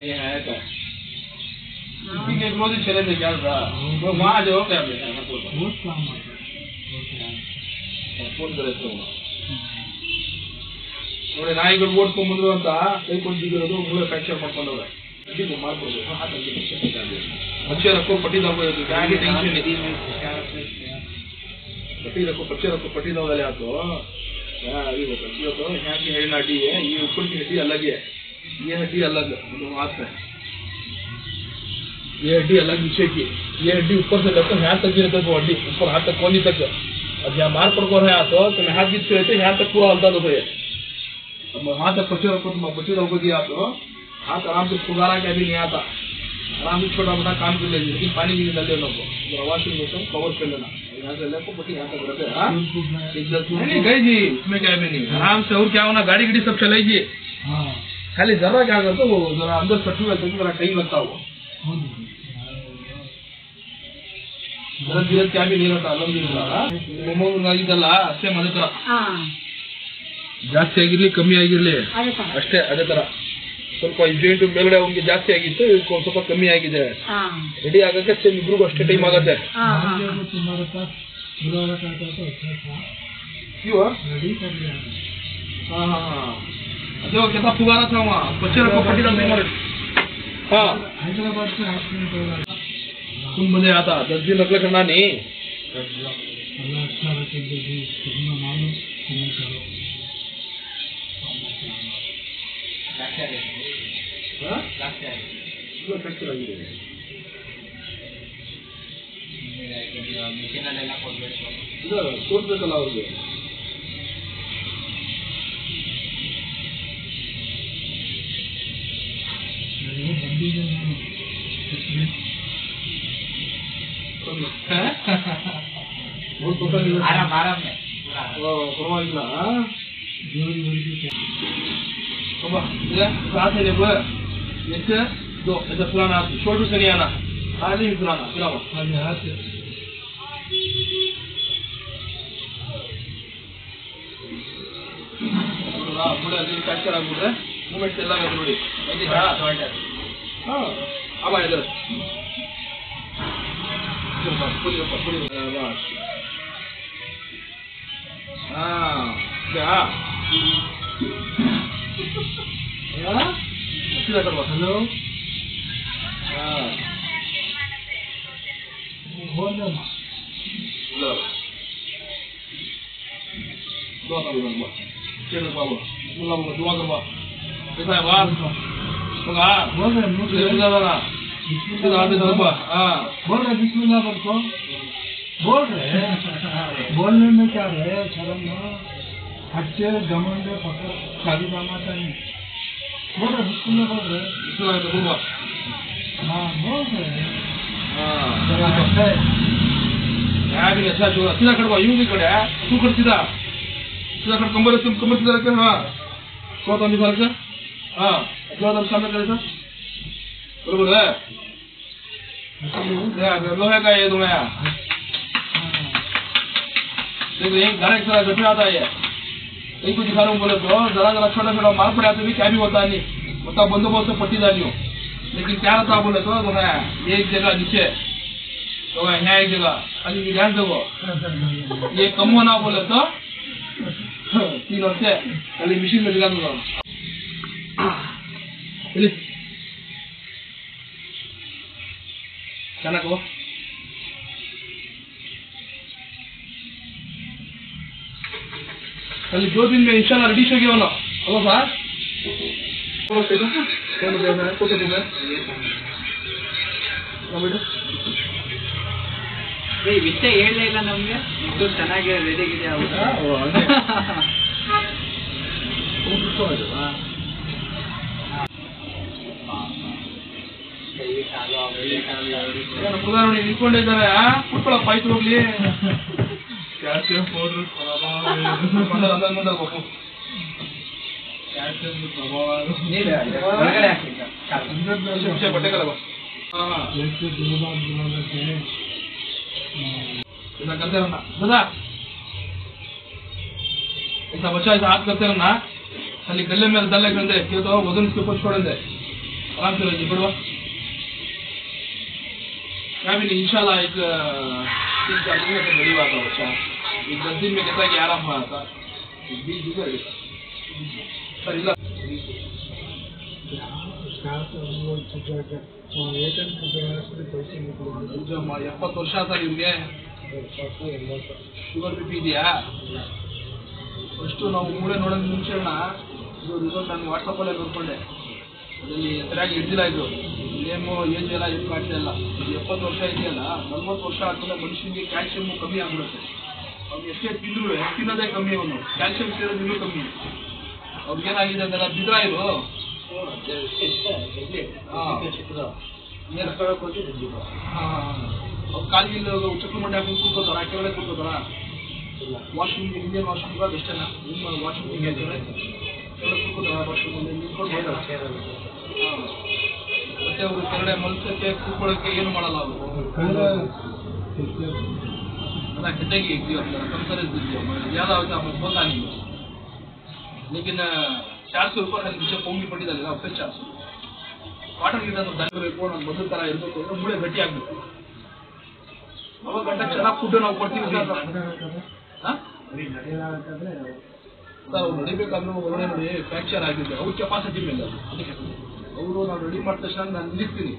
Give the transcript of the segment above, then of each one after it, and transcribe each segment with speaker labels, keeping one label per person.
Speaker 1: ये है तो इनके रोज चले थे क्या था वो वहाँ जो क्या बेटा ना बहुत काम आता है फोन करे तो ನೋಡಿ ನಾಯಿಗಳು ಓಡ್ಕೊಂಡು ಬಂದ್ರು ಅಂತ ಕೈ ಕೊಂಡಿರೋದು ಮೂಳೆ ಫ್ರಾಕ್ಚರ್ ಮಾಡ್ಕೊಂಡವ್ರೆ ಇದು ಮಾಡ್ಬೋದು ಹಾಕಿ बच्चे रखो पट्टी दबो क्या की टेंशन है पट्टी रखो पट्टी दबो वाले तो ये बच्चियों तो यहाँ की हेड हड्डी है ये ऊपर की हड्डी अलग है ये हड्डी अलग दोनों हाथ में ये हड्डी अलग नीचे की ये हड्डी ऊपर से लेकर यहाँ तक गिरता है हड्डी ऊपर हाथ तक कोनी तक अब यहाँ मार पड़ रहा है तो मैं हाथ गिरते रहते यहाँ तक पूरा हल्का दो है अब वहाँ तक बच्चे रखो तुम बच्चे रखो दिया तो हाथ आराम से फुगारा क्या भी नहीं आता आराम से छोटा मोटा काम कर लेंगे लेकिन पानी भी डाले लोगों को वॉशिंग मशीन कवर कर लेना यहाँ से लेको पट्टी यहाँ तक रहते हैं नहीं गई जी इसमें क्या भी नहीं आराम से और क्या होना गाड़ी गड़ी सब चलाएगी खाली जरा क्या करते वो जरा अंदर सटू है तो जरा टाइम लगता वो जरा धीरे क्या भी नहीं रहता अलहमदुलिल्लाह ಇದಲ್ಲ ಅಷ್ಟೇ ಮನೆ ತರ ಜಾಸ್ತಿ ಆಗಿರ್ಲಿ ಕಮ್ಮಿ ಆಗಿರ್ಲಿ ಅಷ್ಟೇ ಅದೇ ತರ ಸ್ವಲ್ಪ ಜಾಯಿಂಟ್ ಮೇಲ್ಗಡೆ ಅವನಿಗೆ ಜಾಸ್ತಿ ಆಗಿತ್ತು ಸ್ವಲ್ಪ ಕಮ್ಮಿ ಆಗಿದೆ ರೆಡಿ ಆಗಕ್ಕೆ ಸೇಮ್ ಇಬ್ರಿಗೂ ಅಷ್ಟೇ ಟೈಮ್ ಆಗುತ್ತೆ अरे वो कितना फुगारा था वहाँ बच्चे को पट्टी डालने मारे हाँ हैदराबाद से एक्सीडेंट हो रहा तुम मुझे आता 10 दिन लगले करना नहीं अल्लाह अच्छा रखे जी कितना मालूम नहीं करो हाँ क्या है वो टच लगी है मशीन लेना पड़ेगा इधर सोच पे चला हो गया आराम में परवाइल्ला साथ है देखो ऐसे दो ऐसे फुलाना शोल्डर से नहीं आना हाथ ही फुलाना फिराओ हाथ से पूरा दिन फ्रैक्चर ಆಗ್ಬಿಟ್ರೆ ಮೂವ್ಮೆಂಟ್ಸ್ ಎಲ್ಲ ಆಗುತ್ತೆ ನೋಡಿ ಇದೀರಾ हां अब इधर पूरी बस हाँ क्या सीधा करो हेलो हाँ बोल दो लो दो करो बस चलो बाबू मुल्ला दुआ करो कैसा है बात होगा बोल रहे मुझे लगा सीधा आगे दरबा हाँ बोल रहे बिस्मिल्लाह बरको बोल रहे बोलने में क्या है शर्म ना अच्छे घमंड पकड़ शादी दामाता नहीं बोल रहे बिस्मिल्लाह बोल रहे बिस्मिल्लाह तो बोल हाँ बोल रहे हाँ जरा अच्छा है क्या भी अच्छा जो सीधा खड़वा यूं भी खड़ा है तू खड़ सीधा खड़ कमर सीधा रखे हाँ तो हम निकाल के हाँ जो हम सामने करे था बरोबर है लोहे का ये तुम्हें देखो एक घर एक तरह गठे आता है एक को दिखा रहा हूँ बोले तो जरा जरा छोटा छोटा मार पड़ा तो भी क्या भी होता नहीं उतना बंदोबस्त पट्टी डाली हो लेकिन क्या रहता बोले तो तुम्हें एक जगह नीचे तो यहाँ एक जगह खाली ध्यान दो ये कम होना बोले तो 3 वर्ष खाली मशीन में लगा दूंगा चना को कल 2 दिन में इंशाल्लाह रेडी हो गया ना हेलो सर कौन देना है कौन देना है ये विषय ಹೇಳಲಿಲ್ಲ ನಮಗೆ ಇದು ಚೆನ್ನಾಗಿ ರೆಡಿ ಆಗಿದೆ ಹೌದಾ ಓ ಹಾಗೆ ಪುರಾಣಿ ನಿಂತ್ಕೊಂಡಿದ್ದಾರೆ ಕುತ್ಕೊಳ್ಳಪ್ಪ ಆಯ್ತು ಹೋಗ್ಲಿ ಕ್ಯಾಲ್ಸಿಯಂ ಪೌಡರ್ बटे करो ऐसा करते रहना दादा ऐसा बच्चा ऐसा हाथ करते रहना खाली गले में डालने के अंदर क्यों तो वजन इसके ऊपर छोड़ दे आराम से रहिए बढ़वा फैमिली इंशाल्लाह एक 3-4 दिन में तो बड़ी बात है बच्चा एक 10 दिन में कहता है कि आराम हुआ था 20 दिन सर ಇಲ್ಲ 70 ವರ್ಷ ಸರ್ ಇವ್ರಿಗೆ ಶುಗರ್ ಬಿ ಪಿ ಇದೆಯಾ ಫಸ್ಟು ನಾವು ಮೂಳೆ ನೋಡೋದು ಮುಂಚೆ ಇದು ರಿಸಲ್ಟ್ ನಾನು ವಾಟ್ಸಪ್ಪಲ್ಲೇ ನೋಡ್ಕೊಂಡೆ ಅದರಲ್ಲಿ ಸರಿಯಾಗಿ ಹಿಡ್ದಿಲ್ಲ ಇದು ನೇಮು ಏಜ್ ಎಲ್ಲ ಇದು ಮಾಡ್ತಾ ಇಲ್ಲ 70 ವರ್ಷ ಇದೆಯಲ್ಲ 40 ವರ್ಷ ಆದಮೇಲೆ ಮನುಷ್ಯನಿಗೆ ಕ್ಯಾಲ್ಸಿಯಮ್ ಕಮ್ಮಿ ಆಗ್ಬಿಡುತ್ತೆ ಅವ್ನು ಎಷ್ಟೇ ತಿಂದ್ರು ತಿನ್ನೋದೇ ಕಮ್ಮಿ ಅವನು ಕ್ಯಾಲ್ಸಿಯಂ ಸೇರೋದು ಇನ್ನೂ ಕಮ್ಮಿ ಅವ್ರಿಗೇನಾಗಿದೆ ಅಂತೆಲ್ಲ ಬಿದ್ರ ಇದು ಅವ್ರು ಕಾಲಿಗೆ ಚಕ್ರ ಮಂಡಿ ಹಾಕೊಂಡು ಕೂತ್ಕೋತಾರ ಕೆಳಗಡೆ ಕೂತ್ಕೋತಾರ ವಾಶ್ರೂಮ್ ಇಂಡಿಯನ್ ವಾಶ್ರೂಮ್ ಕೂಡ ಬೆಸ್ಟೇನಾ ನಿಮ್ಮ ವಾಶ್ರೂಮ್ ಕೆಳಗಡೆ ಕೂತ್ಕೋತಾರ ವಾಶ್ರೂಮಲ್ಲಿ ನಿಂತ್ಕೊಂಡು ಮತ್ತೆ ಅವರು ಕೆಳಗಡೆ ಮಲ್ಸಕ್ಕೆ ಕೂತ್ಕೊಳ್ಳೋಕ್ಕೆ ಏನು ಮಾಡಲ್ಲ ಅವರು अदा खिंचेगी कंसर ज़्यादा होता है बोलता नहीं लेकिन 400 रुपये खाली पीछे पोंगी पड़ी ना फिर 400 वाटर गिटा तो दाखिल ನಾನು ಮೊದಲ ತರ ಇರಬೇಕು ಅಂದ್ರೆ ಮೂಳೆ ಗಟ್ಟಿ ಆಗಬೇಕು ಅವಾಗ ಗಂಟ ಚೆನ್ನಾಗಿ ಫುಡ್ ನಾವು ಕೊಡ್ತೀವಿ ಸರ್ ಅವ್ರು ನಡಿಬೇಕಾದ್ರೂ ಒಳ್ಳೆ ನೋಡಿ ಫ್ರ್ಯಾಕ್ಚರ್ ಆಗಿದೆ ಅವ್ರ ಕೆಪಾಸಿಟಿ ಮೇಲೆ ಅದಕ್ಕೆ ಅವರು ನಾವು ರೆಡಿ ಮಾಡಿದ ತಕ್ಷಣ ನಾನು ನಿಲ್ಲಿಸ್ತೀನಿ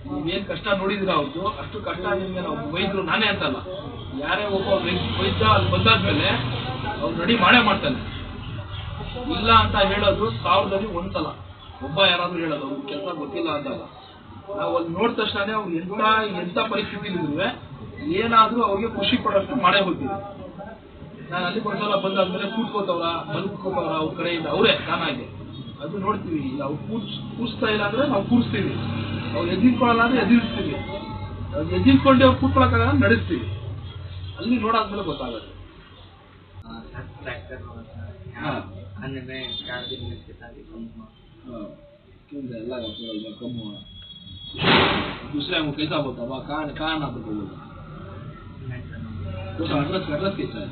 Speaker 1: ನೀವೇನು ಕಷ್ಟ ನೋಡಿದಿರ ಅವ್ರದ್ದು ಅಷ್ಟು ಕಷ್ಟ ನಿಮಗೆ ನಾವು ವೈದ್ಯರು ನಾನೇ ಅಂತಲ್ಲ ಯಾರೇ ಒಬ್ಬ ವೈದ್ಯ ಅಲ್ಲಿ ಬಂದಾದ್ಮೇಲೆ ಅವ್ರು ರೆಡಿ ಮಾಡೇ ಮಾಡ್ತಾನೆ ಇಲ್ಲ ಅಂತ ಹೇಳೋದು 1000ರಲ್ಲಿ ಒಂದ್ಸಲ ಒಬ್ಬ ಯಾರಾದ್ರೂ ಹೇಳೋದು ಅವ್ರಿಗೆ ಕೆಲಸ ಗೊತ್ತಿಲ್ಲ ಅಂದಾಗ ನಾವು ಅಲ್ಲಿ ನೋಡಿದ ತಕ್ಷಣ ಅವ್ರು ಎಂಥ ಪರಿಸ್ಥಿತಿಲಿದ್ರೂ ಏನಾದ್ರೂ ಅವ್ರಿಗೆ ಖುಷಿ ಪಡೋಷ್ಟು ಮಾಡೇ ಹೋಗ್ತೀವಿ ನಾನು ಅಲ್ಲಿ ಒಂದ್ಸಲ ಬಂದಾದ್ಮೇಲೆ ಕೂತ್ಕೋತವ್ರ ಮಲ್ಕೋತವ್ರ ಅವ್ರ ಕಡೆಯಿಂದ ಅವರೇ ತಾನಾಗಿ ಅದು ನೋಡ್ತೀವಿ ಇಲ್ಲ ಅವ್ರು ಕೂರಿಸ್ತಾ ಇಲ್ಲ ಅಂದ್ರೆ ನಾವು ಕೂರಿಸ್ತೀವಿ ಅವ್ರು ಎದ್ದಿಟ್ಕೊಳ್ಳಲ್ಲ ಅಂದ್ರೆ ಎದುರಿಸ್ತೀವಿ ಅವ್ರು ಎದ್ದಿಟ್ಕೊಂಡೆ ಅವ್ರು ಕೂತ್ಕೊಳ್ಳೋಕ್ಕಾಗಲ್ಲ ನಡೆಸ್ತೀವಿ ಅಲ್ಲಿ ನೋಡಾದ್ಮೇಲೆ ಗೊತ್ತಾಗುತ್ತೆ कम हुआ दूसरे को कैसा होता है कहाँ ना तो एड्रेस कैसा है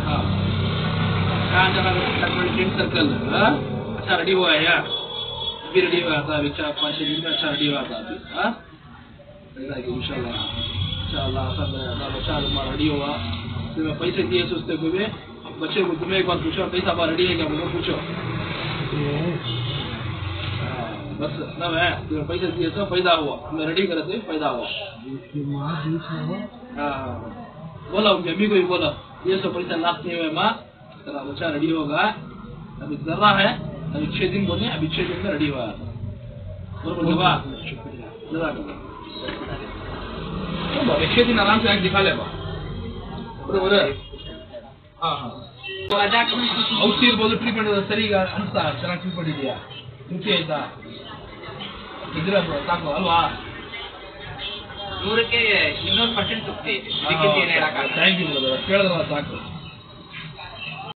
Speaker 1: हाँ कहाँ जाना टेंट सर्कल अच्छा रेडी हुआ है यार अभी रेडी हुआ था अभी 4-5 दिन में अच्छा रेडी हुआ था अभी हाँ इंशाल्लाह अच्छा रेडी हुआ फिर मैं पैसे दिए सोचते हुए बच्चे को तुम्हें एक बार पूछो पैसा बार रेडी है क्या बोलो पूछो बस ना मैं तुम्हें पैसे दिए तो फायदा हुआ मैं रेडी करे थे फायदा हुआ बोला उनकी अम्मी को भी बोला ये सब पैसा लास्ट नहीं हुआ माँ तेरा बच्चा रेडी होगा अभी जर्रा है अभी 6 दिन बोले अभी 6 दिन में रेडी हुआ बराबर जवाब जरा 6 दिन आराम से आँख दिखा ले बराबर हाँ हाँ ಔಷಧಿ ಇರ್ಬೋದು ಟ್ರೀಟ್ಮೆಂಟ್ ಸರಿ ಈಗ ಅನಿಸ್ತಾ ಚೆನ್ನಾಗಿ ಟ್ರೀಟ್ಮೆಂಟ್ ಇದೆಯಾ ತೃಪ್ತಿ ಆಯ್ತಾ ಇದ್ರೆ ಸಾಕು ಅಲ್ವಾ
Speaker 2: 100ಕ್ಕೆ 200% ತೃಪ್ತಿ ಇದೆ
Speaker 1: ಥ್ಯಾಂಕ್ ಯು ಕೇಳಿದ್ರಲ್ಲ ಸಾಕು